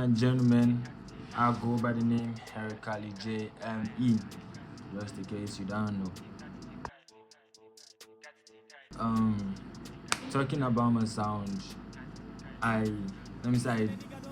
and gentlemen, I go by the name Kally JME. Just in case you don't know. Um, Talking about my sound, I let me say I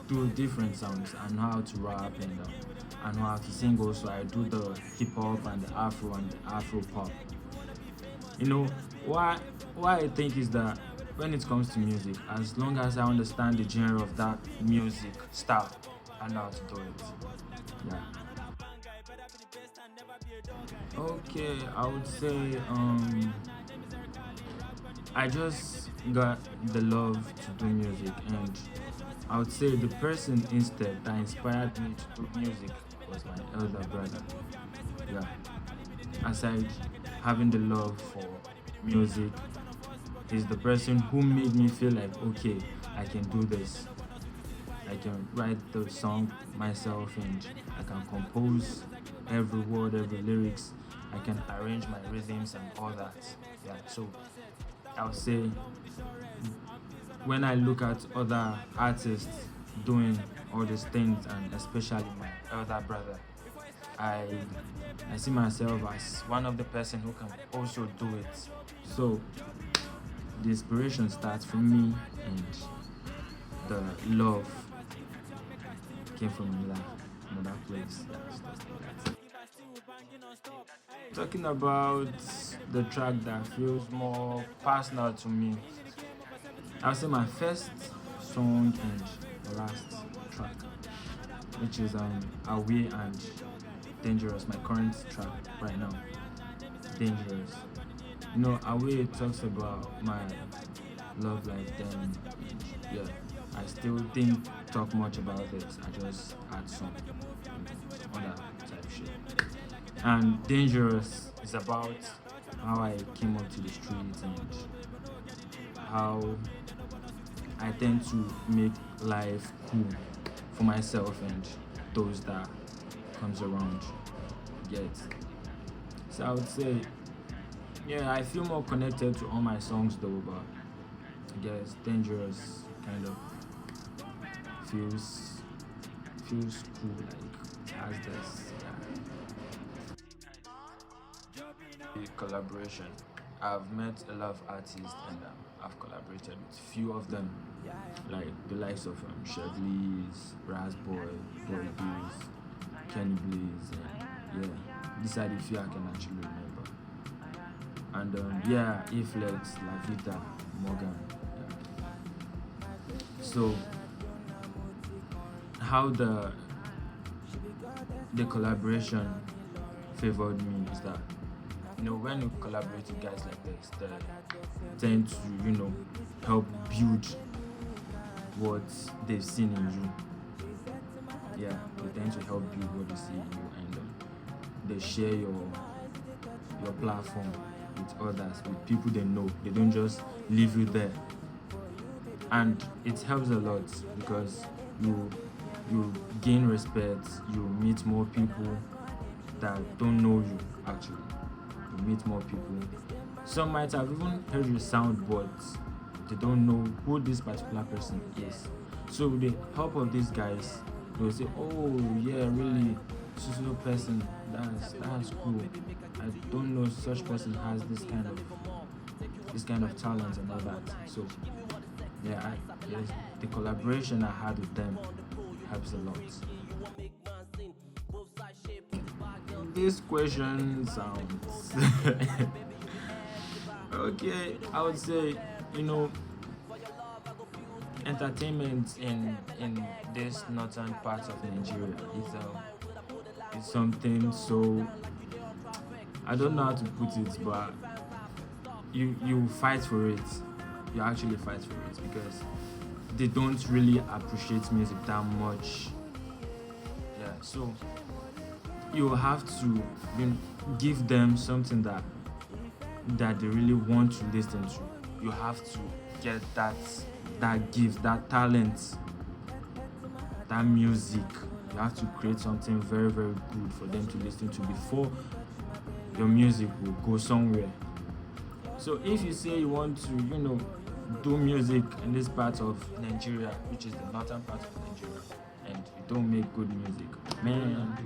do different sounds. I know how to rap and I know how to sing also. I do the hip hop and the Afro pop. You know why? Why I think is that when it comes to music, as long as I understand the genre of that music style, I know how to do it. Yeah. Okay, I would say I just got the love to do music, and I would say the person instead that inspired me to do music was my elder brother. Yeah. Aside having the love for music, he's the person who made me feel like okay, I can do this. I can write the song myself and I can compose every word, every lyrics. I can arrange my rhythms and all that. Yeah, so I would say when I look at other artists doing all these things, and especially my elder brother, I I see myself as one of the person who can also do it. So the inspiration starts from me, and the love came from another place. Yeah, stuff like that. Talking about the track that feels more personal to me, I'll say my first song and the last track, which is Away and Dangerous, my current track right now. Dangerous. You know, Away talks about my love life then. Yeah, I still didn't talk much about it. I just add some other type shit. And Dangerous is about how I came up to the streets and how I tend to make life cool for myself and those that comes around. Get. So I would say, yeah, I feel more connected to all my songs though, but I guess Dangerous kind of feels cool, like it has this collaboration. I've met a lot of artists and I've collaborated with few of them, like the likes of Chevleys, Rasboy, Boy Bills, Kenny Blaze, and yeah, these are the few I can actually remember. And yeah, Aflex, La Vita, Morgan. Yeah. So how the collaboration favored me is that when you collaborate with guys like this, they tend to help build what they've seen in you. Yeah, they tend to help build what they see in you, and they share your platform with others, with people they know. They don't just leave you there, and it helps a lot because you gain respect. You meet more people that don't know you actually. You meet more people. Some might have even heard your sound, but they don't know who this particular person is. So with the help of these guys, they'll say, "Oh yeah, really, so person. That's cool. I don't know such person has this kind of talent and all that." So yeah, yes, the collaboration I had with them helps a lot. This question sounds okay. I would say, you know, entertainment in this northern part of Nigeria is something so, I don't know how to put it, but you fight for it. You actually fight for it because they don't really appreciate music that much. Yeah, so you have to give them something that they really want to listen to. You have to get that gift, that talent, that music. You have to create something very, very good for them to listen to before your music will go somewhere. So if you say you want to, do music in this part of Nigeria, which is the northern part of Nigeria, and you don't make good music, man.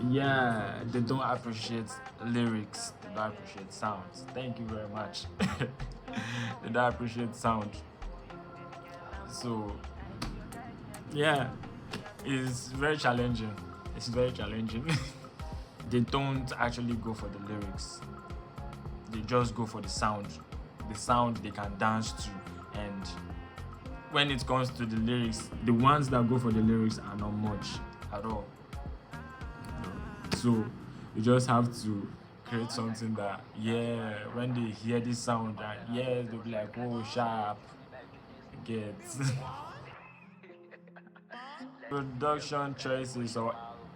Yeah, they don't appreciate lyrics, they don't appreciate sounds. Thank you very much. They don't appreciate sound. So yeah, it's very challenging. It's very challenging. They don't actually go for the lyrics. They just go for the sound they can dance to. And when it comes to the lyrics, the ones that go for the lyrics are not much at all. So you just have to create something that, yeah, when they hear this sound, and yeah, they'll be like, oh, sharp, get. Production choices or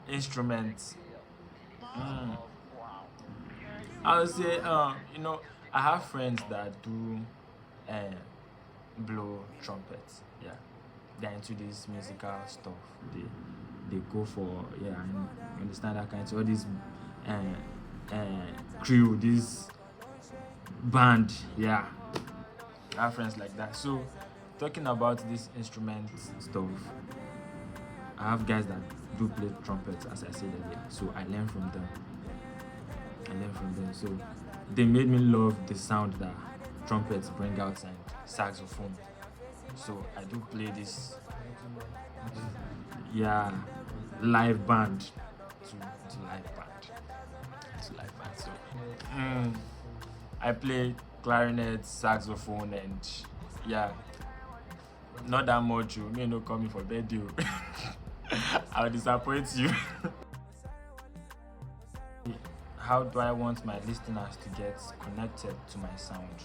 instruments. I would say, I have friends that do uh, blow trumpets. Yeah, they're into this musical stuff. They go for, yeah, you understand that kind of, all this crew, this band. Yeah, I have friends like that. So talking about this instrument stuff, I have guys that do play trumpets, as I said earlier. So I learn from them. So they made me love the sound that trumpets bring out and saxophone. So I do play this, yeah, live band to live band. So I play clarinet, saxophone, and yeah, not that much. You may not come in for bed, you. I'll disappoint you. How do I want my listeners to get connected to my sound?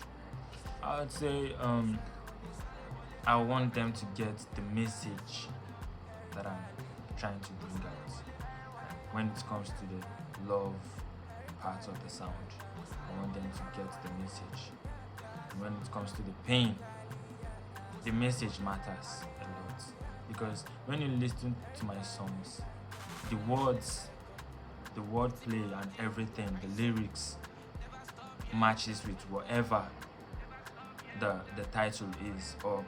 I would say I want them to get the message that I'm trying to bring out. When it comes to the love part of the sound, I want them to get the message. And when it comes to the pain, the message matters a lot. Because when you listen to my songs, the words, the wordplay and everything, the lyrics matches with whatever the title is, or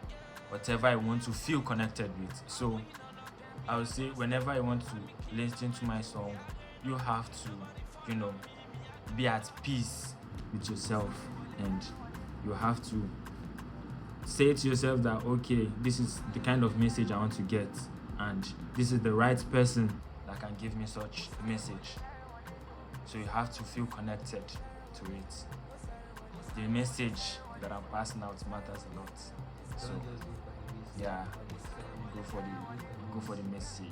whatever I want to feel connected with. So I would say whenever I want to listen to my song, you have to, be at peace with yourself, and you have to say to yourself that, okay, this is the kind of message I want to get, and this is the right person that can give me such a message. So you have to feel connected to it. The message that I'm passing out matters a lot. So yeah, go for the message.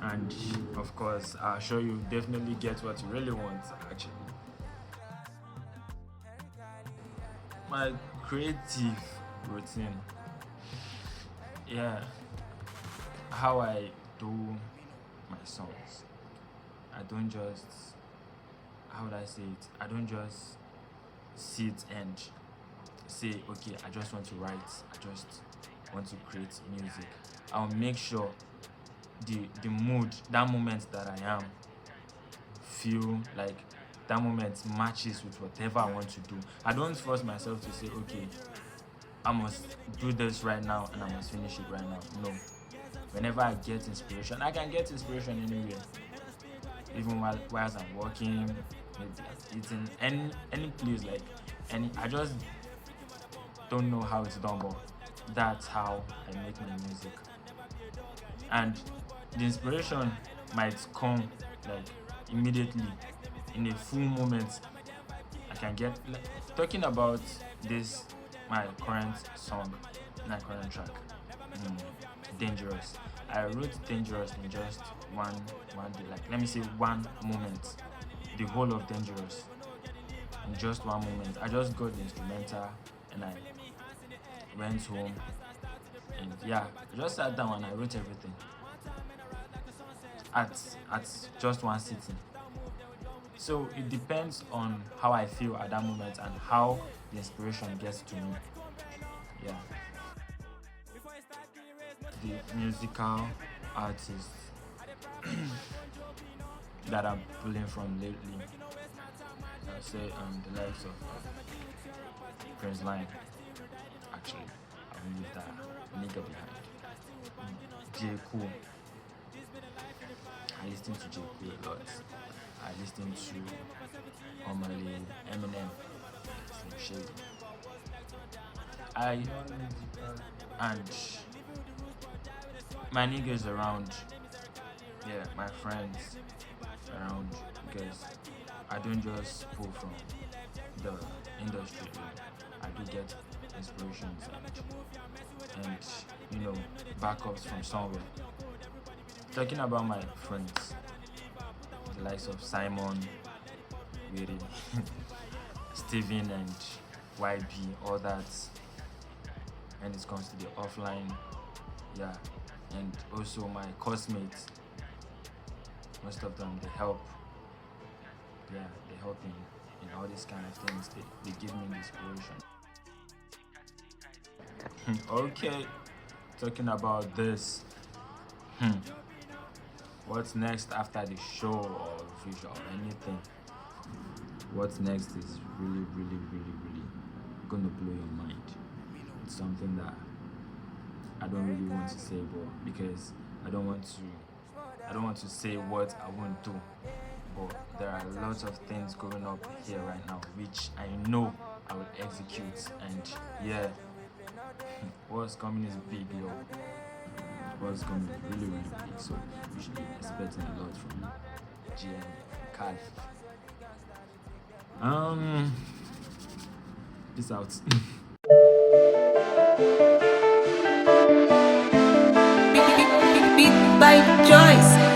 And of course, I'll show you definitely get what you really want, actually. My creative routine. Yeah, how I do my songs. I don't just, how would I say it? I don't just sit and say, okay, I just want to write, I just want to create music. I'll make sure the mood, that moment that I am, feel like that moment matches with whatever I want to do. I don't force myself to say, okay, I must do this right now and I must finish it right now. No. Whenever I get inspiration, I can get inspiration anywhere. Even whilst I'm working, maybe eating, any place, like I just don't know how it's done, but that's how I make my music. And the inspiration might come like immediately, in a full moment. I can get, like, talking about this, my current song, my current track, Dangerous. I wrote Dangerous in just one day, like, let me say one moment. The whole of Dangerous in just one moment. I just got the instrumental and I went home, and yeah, I just sat down and I wrote everything at just one sitting. So it depends on how I feel at that moment and how the inspiration gets to me. Yeah. The musical artists that I'm pulling from lately, I'll say the likes of Prince Line. Actually, I will leave that nigga behind. J. Cole. I listen to J. Cole a lot. I listen to Omale, Eminem, Slim Shady. I and my niggas around, yeah, my friends around, because I don't just pull from the industry. I do get inspirations and backups from somewhere. Talking about my friends, the likes of Simon, Wiri, Steven, and YB, all that. When it comes to the offline, yeah, and also my classmates. Most of them, they help. Yeah, they help in all these kind of things. They give me inspiration. Okay, talking about this. What's next after the show or visual or anything? What's next is really, really, really, really gonna blow your mind. It's something that I don't really want to say, but because I don't want to say what I won't do. But there are lots of things going up here right now, which I know I will execute. And yeah, what's coming is big, yo. What's coming is really, really big. So you should be expecting a lot from me. GM, Kally. Peace out. Beat by choice.